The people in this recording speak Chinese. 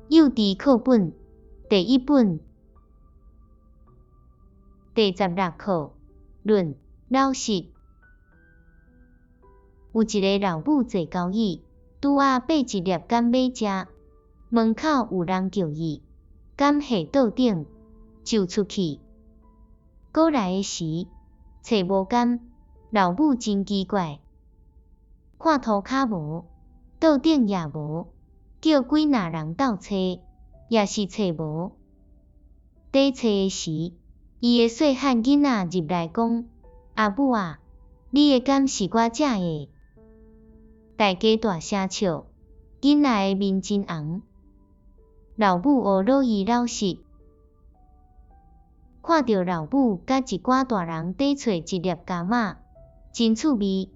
幼稚课本第一本第16课论老实。有一个老母坐交椅，拄仔买一粒柑买食，门口有人叫伊，柑下桌顶就出去。过来的时，找无柑，老母真奇怪，看涂骹无，桌顶也无，叫几若人斗找，也是找无。在找的时，伊的细汉囡仔入来讲：“阿母啊，你的柑是我食的。”大家大声笑，囡仔的面真红。老母学老伊老实，看到老母甲一寡大人在找一粒柑仔，真趣味。